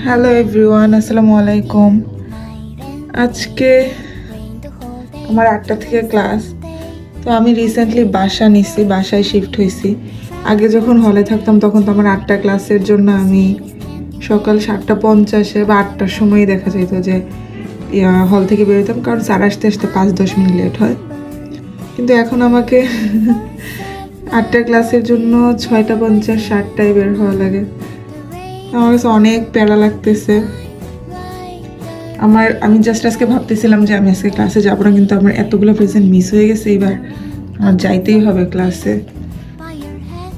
Hello everyone, আসসালামু আলাইকুম। আজকে আমার 8টা থেকে ক্লাস। তো আমি রিসেন্টলি বাসায় শিফট হয়েছি। আগে যখন হলে থাকতাম তখন তো আমার 8টা ক্লাসের জন্য আমি সকাল 7:50 বা 8টার সময় দেখা যেত যে হল থেকে বেরোতাম, কারণ স্যার আসতে আসতে 5-10 মিনিট লেট হয়। কিন্তু এখন আমাকে 8টা ক্লাসের জন্য 6:50-7টায় বের হওয়া লাগে। আমার কাছে অনেক প্যারা লাগতেছে। আমি জাস্ট আজকে ভাবতেছিলাম যে আমি আজকে ক্লাসে যাবো না, কিন্তু আমার এতগুলো প্রেজেন্ট মিস হয়ে গেছে, এবার আমার যাইতেই হবে ক্লাসে।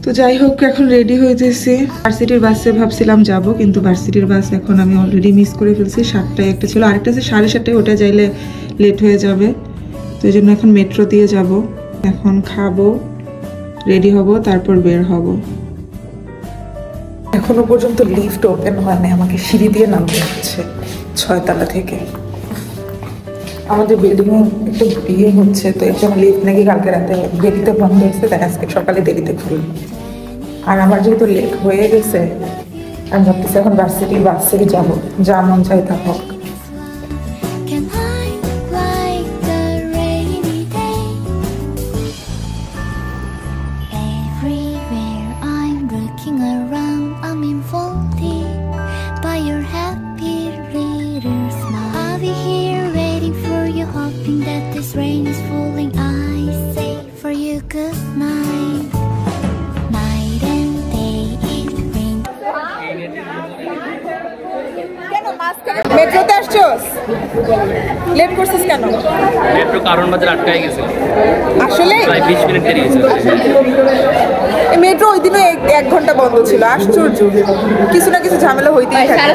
তো যাই হোক, এখন রেডি হইতেছি। ভার্সিটির বাসে ভাবছিলাম যাব, কিন্তু ভার্সিটির বাস এখন আমি অলরেডি মিস করে ফেলছি। 7টায় একটা ছিল, আরেকটা আছে 7:30টায়, ওটা যাইলে লেট হয়ে যাবে। তো এই জন্য এখন মেট্রো দিয়ে যাব। এখন খাবো, রেডি হব, তারপর বের হব। এখনো পর্যন্ত লিফট ওপেন হয় না, আমাকে সিঁড়ি দিয়ে নামতে হচ্ছে 6 তলা থেকে। আমাদের বিল্ডিং এ একটু বিয়ে হচ্ছে, তো এর জন্য লিফট নাকি কালকে রাতে দেরিতে বন্ধ হয়েছে, তাই আজকে সকালে দেরিতে খুলল। আর আমার যেহেতু লেট হয়ে গেছে, আমি ভাবতেছি এখন ভার্সিটির বাস থেকে যাবো, যা মন চাই তা হোক। মেট্রোতে আসছোস? লেট করছিস কেন? মেট্রো কারণ বাজার আটকায় গেছে, আসলে প্রায় 20 মিনিট দেরি হয়েছে। মেট্রো ওই দিনও 1 ঘন্টা বন্ধ ছিল। আশ্চর্য, কিছু না কিছু ঝামেলা হইতেই থাকে।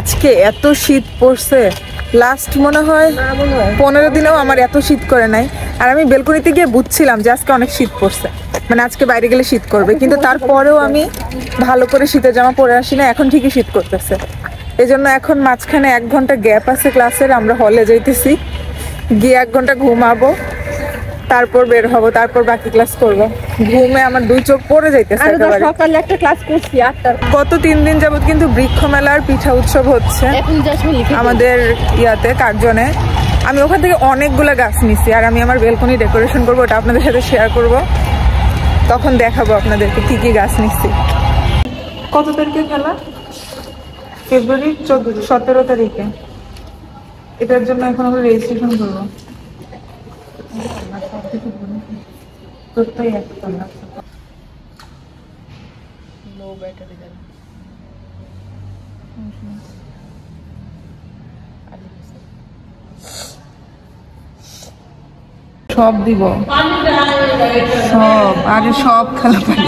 আজকে এত শীত পড়ছে, লাস্ট মনে হয় 15 দিনেও আমার এত শীত করে নাই। আর আমি বেলকনিতে গিয়ে বুঝছিলাম যে আজকে অনেক শীত পড়ছে, মানে আজকে বাইরে গেলে শীত করবে, কিন্তু তারপরেও আমি ভালো করে শীতের জামা পরে আসি না। এখন ঠিকই শীত করতেছে, এই জন্য এখন মাঝখানে 1 ঘন্টা গ্যাপ আছে ক্লাসের। আমরা হলে যাইতেছি, গিয়ে 1 ঘন্টা ঘুমাবো, তারপর বের হব, তারপর বাকি ক্লাস করব। ঘুমে আমার 2 চোখ পড়ে যাইতেছে একেবারে। সকালে একটা ক্লাস করছি 8টার। গত 3 দিন যাবত কিন্তু বৃক্ষ মেলার পিঠা উৎসব হচ্ছে আমাদের ইয়াতে কার্জনে। আমি ওখান থেকে অনেকগুলো গাছ নিছি, আর আমি আমার বেলকনি ডেকোরেশন করবো, ওটা আপনাদের সাথে শেয়ার করব, তখন দেখাবো আপনাদেরকে কি কি গাছ নিচ্ছি। কত তারিখে খেলা? ফেব্রুয়ারি 17 তারিখে। এটার জন্য এখন আমরা রেজিস্ট্রেশন করবো। সব দিব, সব, আরে সব খেলা পারি।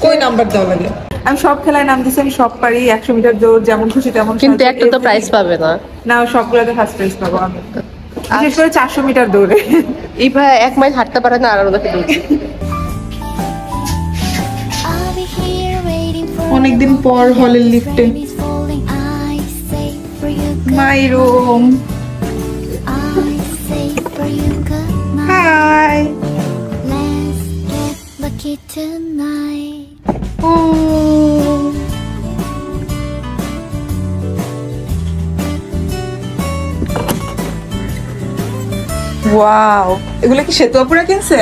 কই নাম্বার দেওয়া লাগে? আমি সব খেলায় নাম দিচ্ছি, আমি সব পারি। 100 মিটার দৌড়, যেমন খুশি তেমন। কিন্তু একটা তো প্রাইজ পাবে না। না, সবগুলোতে ফার্স্ট প্রাইজ পাবো আমি, বিশেষ করে 400 মিটার দৌড়ে। এই ভাই 1 মাইল হাঁটতে পারে না, আর ওদেরকে দৌড়ছে। অনেকদিন পর হলের লিফটে। My room. হাই। ওয়াও, এগুলো কি সেতু আপুরা কিনছে?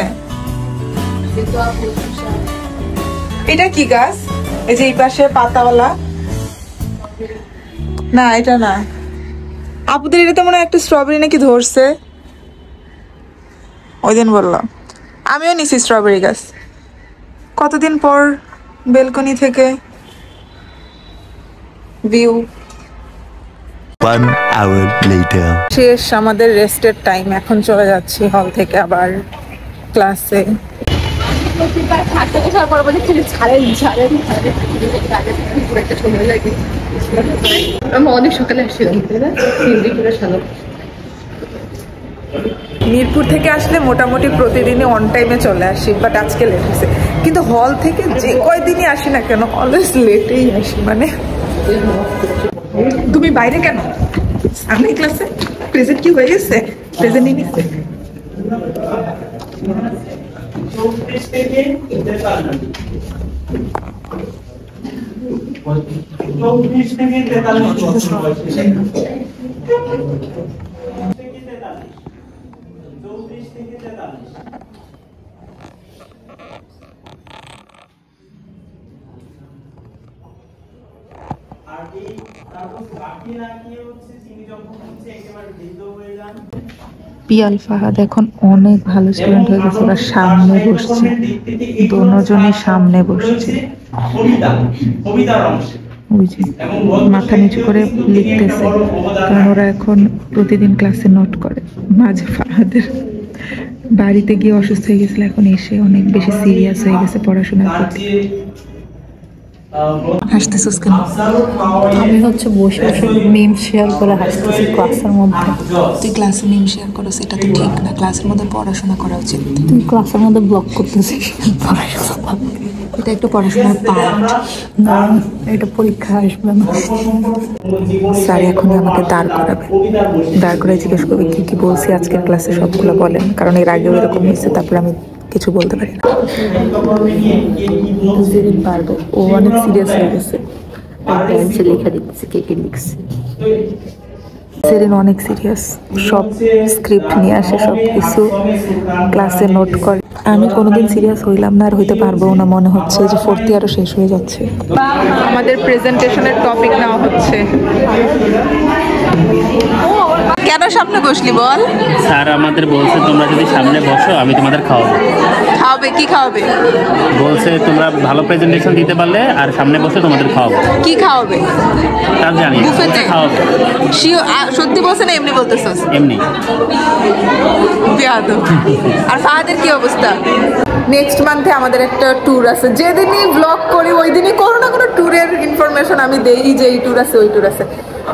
এটা কি গাছ? এই যে এই পাশে পাতাওয়ালা। না, এটা না। আপুদের এটা মনে হয় একটা স্ট্রবেরি নাকি ধরছে, ওই দিন বললাম। আমিও নিছি স্ট্রবেরি গাছ। কতদিন পর বেলকনি থেকে ভিউ। 1 hour later. শেষ আমাদের রেস্টের টাইম, এখন চলে যাচ্ছি হল থেকে আবার ক্লাসে। আমি অনেক সকালে আসছিলাম, তাই না? মিরপুর থেকে আসলে মোটামুটি প্রতিদিনই অন টাইমে চলে আসি, বাট আজকে লেট হয়েছে। কিন্তু হল থেকে যে কয়দিনই আসি না কেন অলওয়েজ লেটেই আসি। মানে তুমি বাইরে কেন? সামনে ক্লাসে প্রেজেন্ট কি হয়ে গেছে? প্রেজেন্ট নিয়ে নিচ্ছে। পিয়াল ফাহাদ এখন অনেক ভালো স্টুডেন্ট হয়ে গেছে, ওরা সামনে বসছে, দুজনই সামনে বসছে। ওই যে মাথা নিচু করে লিখতেছে, কারণ ওরা এখন প্রতিদিন ক্লাসে নোট করে। মাঝে ফাহাদের বাড়িতে গিয়ে অসুস্থ হয়ে গেছিল, এখন এসে অনেক বেশি সিরিয়াস হয়ে গেছে পড়াশোনার প্রতি। হাসতেছিস কেন? আমি হচ্ছে বসে বসে মিম শেয়ার করে হাসতেছি ক্লাসের মধ্যে। তুই ক্লাসে মিম শেয়ার করো, সেটা তো ঠিক না। ক্লাসের মধ্যে পড়াশোনা করা উচিত। তুই ক্লাসের মধ্যে ব্লগ করতেছিস, এটা একটু পড়াশোনার পার্ট না, এটা পরীক্ষা আসবে না। স্যার এখনই আমাকে দাঁড় করাবে, দাঁড় করে জিজ্ঞেস করবে কি কি বলছি আজকের ক্লাসে সবগুলো বলেন, কারণ এর আগেও এরকম হয়েছে। তারপরে আমি কিছু বলতে পারি না। যেদিন পারবো, ও অনেক সিরিয়াস হয়ে গেছে, পেন্সিল লিখে দিচ্ছে কে কে লিখছে। সেদিন অনেক সিরিয়াস, সব স্ক্রিপ্ট নিয়ে আসে, সব কিছু ক্লাসে নোট করে। আমি কোনোদিন সিরিয়াস হইলাম না আর হইতে পারবো না। মনে হচ্ছে যে ফোর্থ ইয়ারও শেষ হয়ে যাচ্ছে। আমাদের প্রেজেন্টেশনের টপিক নেওয়া হচ্ছে। কেন সামনে বসলি বল? স্যার আমাদের বলছে তোমরা যদি সামনে বসো আমি তোমাদের খাওয়াবো। খাওয়াবে? কি খাওয়াবে? বলছে তোমরা ভালো প্রেজেন্টেশন দিতে পারলে আর সামনে বসে তোমাদের খাওয়াবো। কি খাওয়াবে? তার জানি না, বুফেতে খাওয়াবো। সত্যি বলছে না এমনি বলতেছস? এমনি। আর ফাহাদের কি অবস্থা? নেক্সট মান্থে আমাদের একটা ট্যুর আছে। যেদিনই ব্লগ করি ওই দিনই কোনো না কোনো ট্যুরের ইনফরমেশন আমি দেই, যে এই ট্যুর আছে ওই ট্যুর আছে।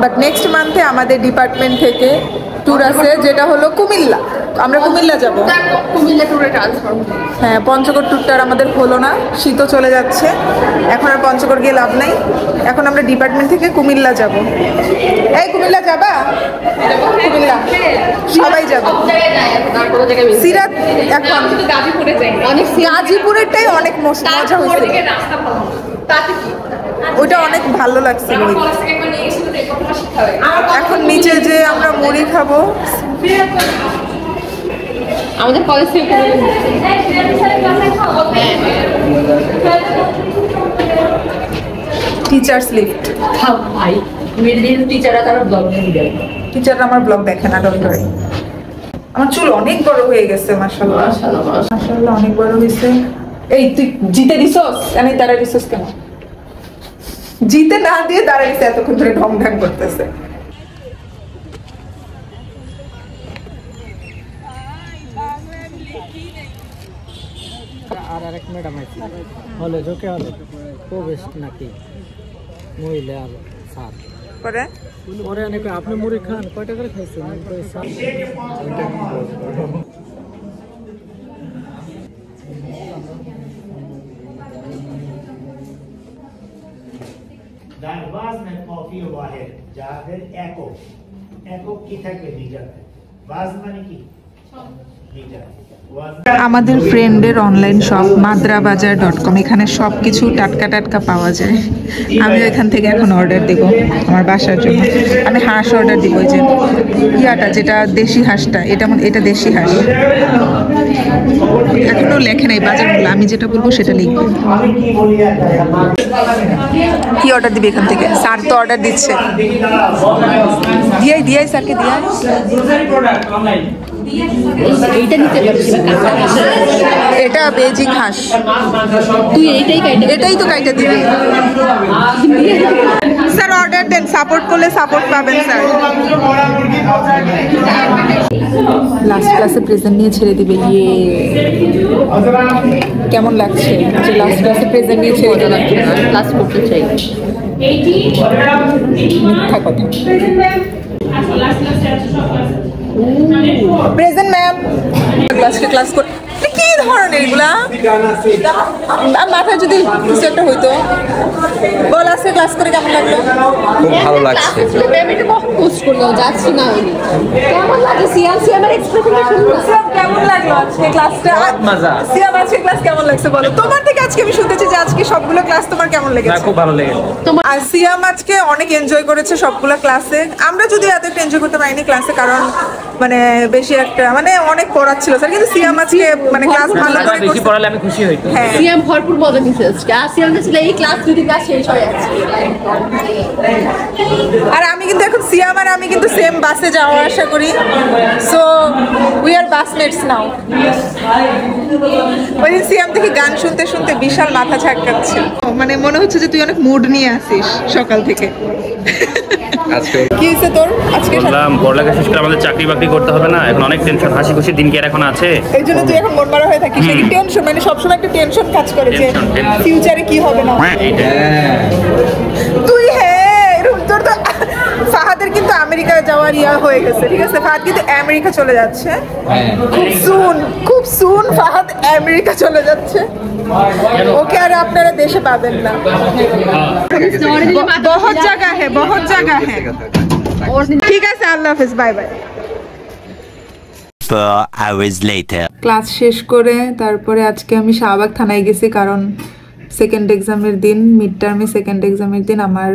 বাট নেক্সট মান্থে আমাদের ডিপার্টমেন্ট থেকে ট্যুর আছে, যেটা হলো কুমিল্লা। আমরা কুমিল্লা যাব। কুমিল্লা ট্যুরে ট্রান্সফার। হ্যাঁ, পঞ্চগড় ট্যুরটা আমাদের হলো না, শীতও চলে যাচ্ছে, এখন আর পঞ্চগড় গিয়ে লাভ নাই। এখন আমরা ডিপার্টমেন্ট থেকে কুমিল্লা যাব। এই কুমিল্লা যাবা? কুমিল্লা সবাই যাবো। সিরাত এখন গাজীপুরেরটাই অনেক মজা হয়েছে, ওইটা অনেক ভালো লাগছে। এখন নিচে যে আমরা মুড়ি খাবো। আমাদের কলেজ থেকে টিচার্স লিফট। ভাই টিচাররা তারা ব্লগ দেয়, টিচাররা আমার ব্লগ দেখে না, ডোন্ট ওয়ারি। আমার চুল অনেক বড় হয়ে গেছে, মাশাআল্লাহ মাশাআল্লাহ অনেক বড় হয়েছে। এই তুই জিতে দিছস? আমি তারা দিছস কেন? জিতে না দিয়ে দাঁড়াইছে, এতক্ষণ ধরে ঢং ঢং করতেছে। আর আরেক ম্যাডাম আছে হলে ঢোকে, হলে প্রবেশ নাকি মহিলা আর স্যার পরে পরে অনেক আপনি মুড়ি খান কয়টা করে খাইছেন? वाजन कॉफी वाहिद जाहिर एको एको की থাকে লিটারে ওয়াজ মানে কি লিটার। আমাদের ফ্রেন্ডের অনলাইন শপ madrabazaar.com, এখানে সব কিছু টাটকা টাটকা পাওয়া যায়। আমি এখান থেকে এখন অর্ডার দেব আমার বাসার জন্য। আমি হাঁস অর্ডার দিব, যে ইয়াটা যেটা দেশি হাঁসটা, এটা দেশি হাঁস। এখনো লেখে নাই বাজার মূল্য, আমি যেটা বলবো সেটা লিখবে। কি অর্ডার দিবি এখান থেকে? স্যার তো অর্ডার দিচ্ছে, দিয়াই স্যারকে দিয়াই। এইটা নিতে পারছি না, এটা বেজিং হাঁস। তুই এটাই তো কাইটা দিবি। স্যার অর্ডার দেন, সাপোর্ট করলে সাপোর্ট পাবেন স্যার। লাস্ট ক্লাসে প্রেজেন্ট নিয়ে ছেড়ে দিবে। ইয়ে কেমন লাগছে যে লাস্ট ক্লাসে প্রেজেন্ট নিয়ে ছেড়ে দিবে? ক্লাস করতে চাই। মিথ্যা কথা। Present ma'am. ক্লাস করে কি ধরনের এগুলা? মাথায় যদি কিছু একটা হইতো। বল আজকে ক্লাস করে কেমন লাগলো? খুব ভালো লাগছে। ম্যাম এটা কখন পোস্ট করলো? যাচ্ছি না আমি। কেমন লাগে সিয়াসি আমার এক্সপেকটেশন? কেমন লাগলো আজকে ক্লাসটা? মজা। সিয়াম আজকে ক্লাস কেমন লাগছে বলো? তোমার থেকে আজকে আমি শুনতেছি যে আজকে সবগুলো ক্লাস তোমার কেমন লেগেছে? খুব ভালো লেগেছে। আর সিয়াম আজকে অনেক এনজয় করেছে সবগুলো ক্লাসে। আমরা যদি এত একটা এনজয় করতে পারিনি ক্লাসে, কারণ মানে বেশি একটা মানে অনেক পড়াচ্ছিল স্যার, কিন্তু সিয়াম আজকে মানে ক্লাস ভালো করে বেশি পড়ালে আমি খুশি হইতো। হ্যাঁ সিয়াম ভরপুর মজা নিছে আজকে। আর সিয়াম ছিল এই ক্লাস দুটি ক্লাস শেষ হয়ে যাচ্ছে। আর আমি কিন্তু এখন সিয়াম আর আমি কিন্তু সেম বাসে যাওয়া আসা করি, সো উই আর বাসমেটস নাও। ওই দিন সিয়াম থেকে গান শুনতে শুনতে বিশাল মাথা ঝাঁকাচ্ছে, মানে মনে হচ্ছে যে তুই অনেক মুড নিয়ে আসিস সকাল থেকে। আজকে কি হয়েছে তোর আজকে? বললাম পড়ালেখা শেষ করে আমাদের চাকরি বাকরি করতে হবে না, এখন অনেক টেনশন, হাসি খুশি দিন কি আর এখন আছে। এই জন্য তুই এখন মন মারা হয়ে থাকিস। এই টেনশন মানে সবসময় একটা টেনশন কাজ করে যে Tension. ফিউচারে কি হবে না। তুই এরকম তোর তো ফাহাদের কিন্তু আমেরিকা যাওয়ার ইয়া হয়ে গেছে, ঠিক আছে? ফাহাদ কিন্তু আমেরিকা চলে যাচ্ছে খুব সুন ফাহাদ আমেরিকা চলে যাচ্ছে। ওকে আর আপনারা দেশে পাবেন না। বহুত জায়গা হ্যাঁ, বহুত জায়গা হ্যাঁ। ঠিক আছে, আল্লাহ হাফেজ, bye bye. 4 hours later. Class শেষ করে তারপরে আজকে আমি শাহবাগ থানায় গেছি, কারণ সেকেন্ড এক্সামের দিন, মিড টার্মে সেকেন্ড এক্সামের দিন আমার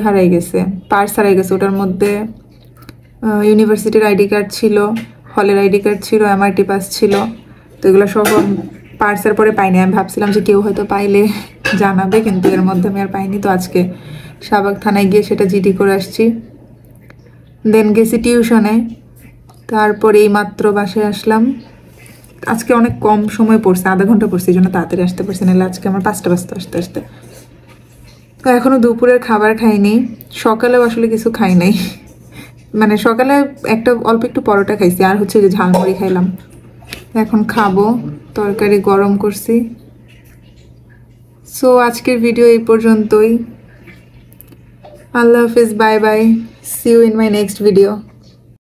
হারাই গেছে, পার্স হারাই গেছে। ওটার মধ্যে ইউনিভার্সিটির আইডি কার্ড ছিল, হলের আইডি কার্ড ছিল, এমআরটি পাস ছিল। তো এগুলো সব পার্সের পরে পাইনি। আমি ভাবছিলাম যে কেউ হয়তো পাইলে জানাবে, কিন্তু এর মধ্যে আমি আর পাইনি। তো আজকে শাহবাগ থানায় গিয়ে সেটা জিডি করে আসছি। দেন গেছি টিউশনে, তারপরে এই মাত্র বাসায় আসলাম। আজকে অনেক কম সময় পড়ছে, আধা ঘন্টা পড়ছে, এই জন্য তাড়াতাড়ি আসতে পারছি, নাহলে আজকে আমার 5টা বাজতে আসতে। তো এখনও দুপুরের খাবার খাইনি, সকালেও আসলে কিছু খাই নাই। মানে সকালে অল্প একটু পরোটা খাইছি, আর হচ্ছে যে ঝালমুড়ি খাইলাম। এখন খাবো, তরকারি গরম করছি। সো আজকের ভিডিও এই পর্যন্তই। আল্লাহ হাফিজ, bye bye, see you in my next video.